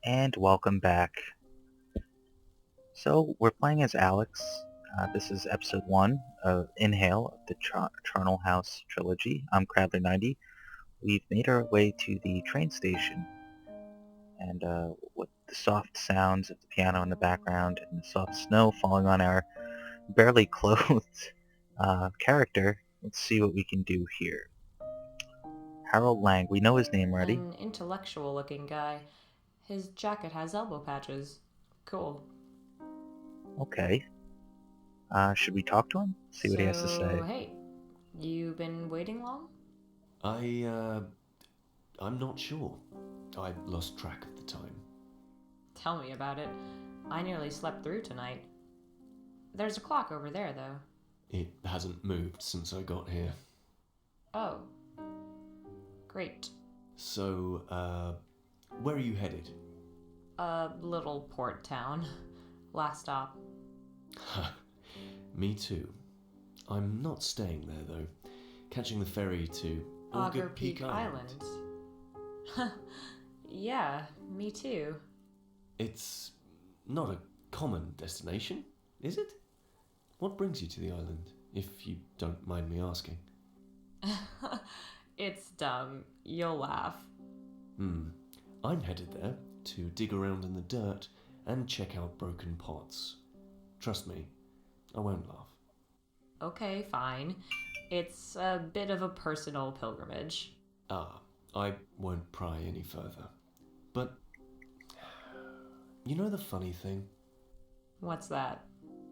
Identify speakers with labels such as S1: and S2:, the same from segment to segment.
S1: And welcome back. So we're playing as Alex. This is episode 1 of Inhale of the Charnel House Trilogy. I'm Crabler90. We've made our way to the train station, and with the soft sounds of the piano in the background and the soft snow falling on our barely clothed character, let's see what we can do here. Harold Lang, we know his name already.
S2: An intellectual looking guy. His jacket has elbow patches. Cool.
S1: Okay. Should we talk to him? See what he has to
S2: So,
S1: say.
S2: hey, you been waiting long?
S3: I, uh, I'm not sure. I lost track of the time.
S2: Tell me about it. I nearly slept through tonight. There's a clock over there, though.
S3: It hasn't moved since I got here.
S2: Oh. Great.
S3: So, where are you headed?
S2: A little port town. Last stop.
S3: Me too. I'm not staying there, though. Catching the ferry to
S2: Augur Peak Island. Yeah, me too.
S3: It's not a common destination, is it? What brings you to the island, if you don't mind me asking?
S2: It's dumb. You'll laugh.
S3: I'm headed there to dig around in the dirt and check out broken pots. Trust me, I won't laugh.
S2: Okay, fine. It's a bit of a personal pilgrimage.
S3: I won't pry any further. But, you know the funny thing?
S2: What's that?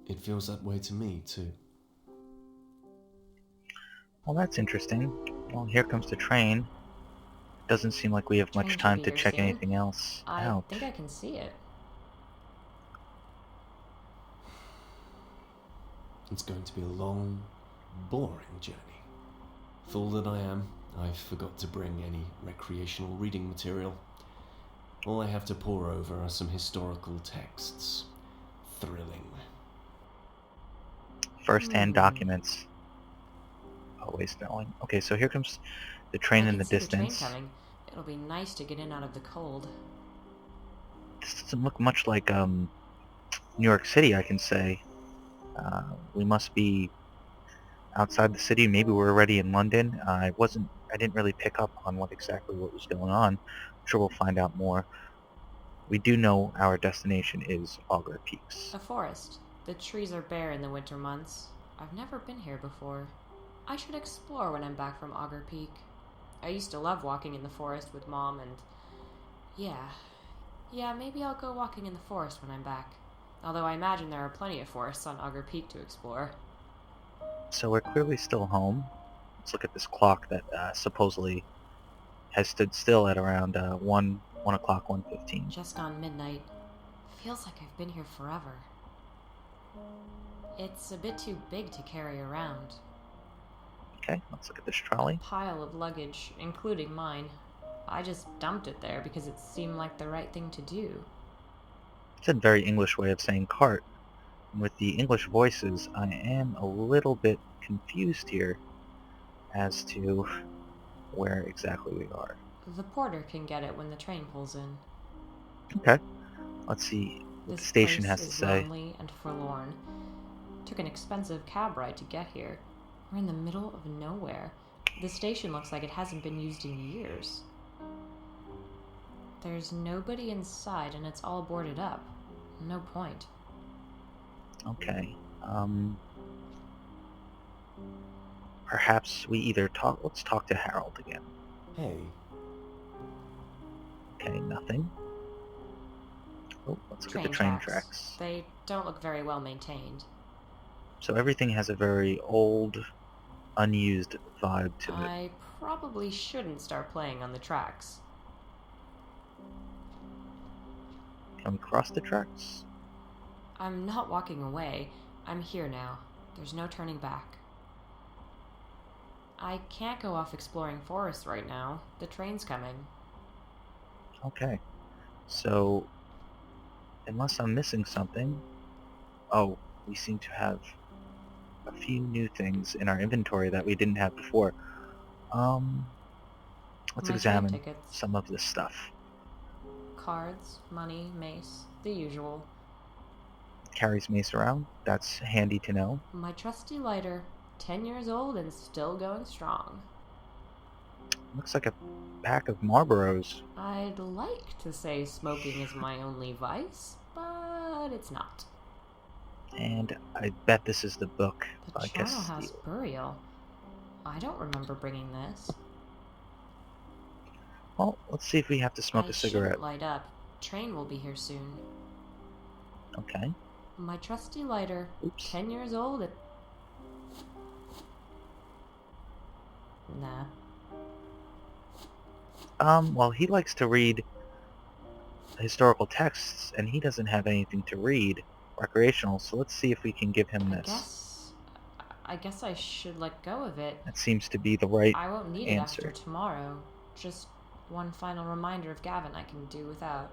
S3: It feels that way to me, too.
S1: Well, that's interesting. Well, here comes the train. Doesn't seem like we have much
S2: Train should
S1: time
S2: be
S1: to
S2: here
S1: check
S2: soon.
S1: anything else
S2: I
S1: out.
S2: think I can see it.
S3: It's going to be a long, boring journey. Fool that I am, I forgot to bring any recreational reading material. All I have to pore over are some historical texts. Thrilling.
S1: First-hand documents. Always thrilling. Okay, so here comes the train
S2: I
S1: in
S2: can
S1: the
S2: see the train
S1: distance.
S2: coming. It'll be nice to get in out of the cold.
S1: This doesn't look much like New York City, I can say. We must be outside the city. Maybe we're already in London. I didn't really pick up on what was going on. I'm sure we'll find out more. We do know our destination is Augur Peaks.
S2: A forest. The trees are bare in the winter months. I've never been here before. I should explore when I'm back from Augur Peak. I used to love walking in the forest with Mom and... Yeah, maybe I'll go walking in the forest when I'm back. Although I imagine there are plenty of forests on Augur Peak to explore.
S1: So we're clearly still home. Let's look at this clock that supposedly has stood still at around 1 o'clock, 1:15.
S2: Just gone midnight. Feels like I've been here forever. It's a bit too big to carry around.
S1: Okay, let's look at this trolley.
S2: Pile of luggage, including mine. I just dumped it there because it seemed like the right thing to do.
S1: It's a very English way of saying cart. And with the English voices, I am a little bit confused here as to where exactly we are.
S2: The porter can get it when the train pulls in.
S1: Okay, let's see what the
S2: This
S1: station
S2: place
S1: has to
S2: is
S1: say.
S2: lonely and forlorn. Took an expensive cab ride to get here. We're in the middle of nowhere. The station looks like it hasn't been used in years. There's nobody inside and it's all boarded up. No point.
S1: Okay, perhaps we either let's talk to Harold again.
S3: Hey,
S1: Okay, nothing. Oh, let's look at the train tracks.
S2: They don't look very well maintained.
S1: So everything has a very old, unused vibe to it.
S2: I probably shouldn't start playing on the tracks.
S1: Can we cross the tracks?
S2: I'm not walking away. I'm here now. There's no turning back. I can't go off exploring forests right now. The train's coming.
S1: Okay. So, unless I'm missing something... Oh, we seem to have a few new things in our inventory that we didn't have before. Let's
S2: My train
S1: examine
S2: tickets.
S1: some of this stuff.
S2: cards, money, mace, the usual.
S1: Carries mace around. That's handy to know.
S2: My trusty lighter, 10 years old and still going strong.
S1: Looks like a pack of Marlboros.
S2: I'd like to say smoking is my only vice, but it's not.
S1: And I bet this is the book.
S2: The
S1: I
S2: Charnel
S1: guess.
S2: House burial. I don't remember bringing this.
S1: Well, let's see if we have to smoke
S2: I
S1: a cigarette.
S2: shouldn't light up. Train will be here soon.
S1: Okay.
S2: My trusty lighter,
S1: Oops.
S2: 10 years old and... Nah.
S1: Well, he likes to read historical texts, and he doesn't have anything to read recreational, so let's see if we can give him this.
S2: I guess I should let go of it.
S1: That seems to be the right
S2: I won't need
S1: answer.
S2: it after tomorrow. Just one final reminder of Gavin I can do without.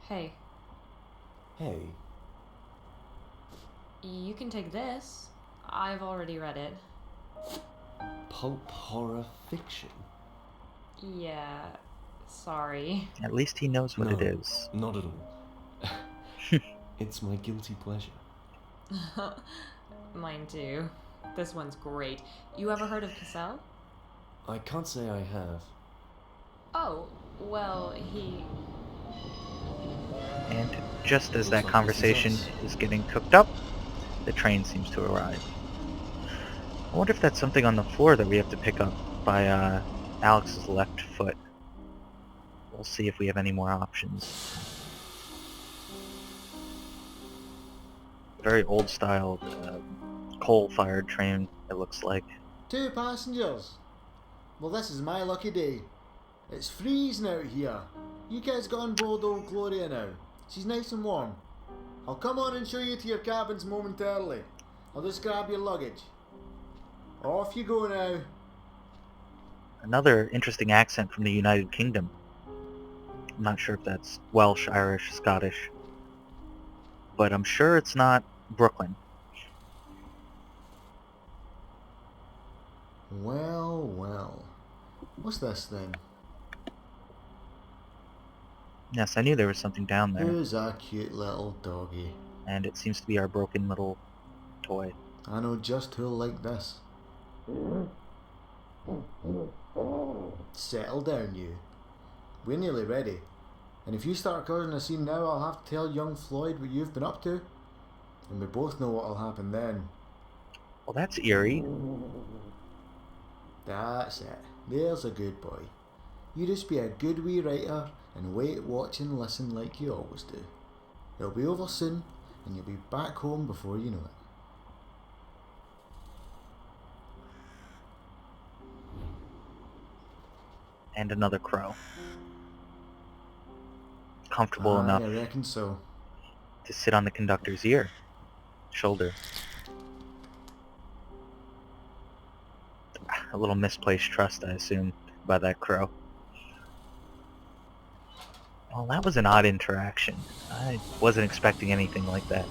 S2: Hey,
S3: Hey,
S2: you can take this. I've already read it.
S3: pulp horror fiction?
S2: Yeah, sorry.
S1: At least he knows what
S3: No,
S1: it is.
S3: Not at all. It's my guilty pleasure.
S2: Mine too. This one's great. You ever heard of Cassell?
S3: I can't say I have.
S2: Oh, well, he...
S1: And just as
S3: Looks
S1: that
S3: like
S1: conversation
S3: this is
S1: is getting cooked up, the train seems to arrive. I wonder if that's something on the floor that we have to pick up by Alex's left foot. We'll see if we have any more options. Very old-style, coal-fired train, it looks like.
S4: 2 passengers. Well, this is my lucky day. It's freezing out here. You guys got on board old Gloria now. She's nice and warm. I'll come on and show you to your cabins momentarily. I'll just grab your luggage. Off you go now.
S1: Another interesting accent from the United Kingdom. I'm not sure if that's Welsh, Irish, Scottish. But I'm sure it's not Brooklyn.
S4: Well, well. What's this then?
S1: Yes, I knew there was something down there.
S4: Who's that cute little doggy?
S1: And it seems to be our broken little toy.
S4: I know just who'll like this. Settle down, you. We're nearly ready. And if you start causing a scene now, I'll have to tell young Floyd what you've been up to. And we both know what'll happen then.
S1: Well, that's eerie.
S4: That's it. There's a good boy. You just be a good wee writer and wait, watch and listen like you always do. It'll be over soon and you'll be back home before you know it.
S1: And another crow. Comfortable
S4: I
S1: enough
S4: reckon so.
S1: to sit on the conductor's shoulder. A little misplaced trust, I assume, by that crow. Well, that was an odd interaction. I wasn't expecting anything like that.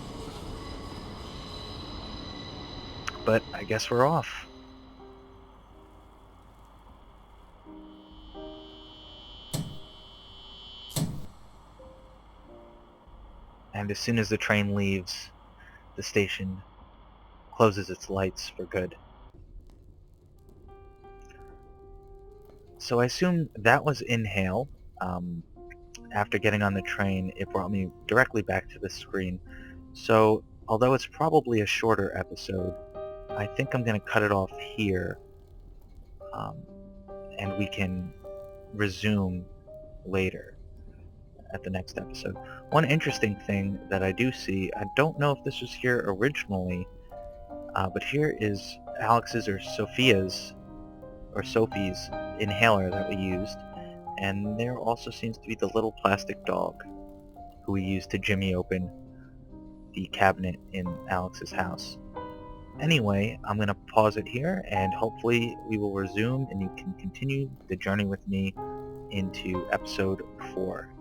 S1: But I guess we're off. And as soon as the train leaves, the station closes its lights for good. So I assume that was Inhale. After getting on the train, it brought me directly back to the screen. So, although it's probably a shorter episode, I think I'm going to cut it off here. And we can resume later at the next episode. One interesting thing that I do see, I don't know if this was here originally, but here is Alex's or Sophie's inhaler that we used, and there also seems to be the little plastic dog who we used to jimmy open the cabinet in Alex's house. Anyway, I'm going to pause it here, and hopefully we will resume and you can continue the journey with me into episode 4.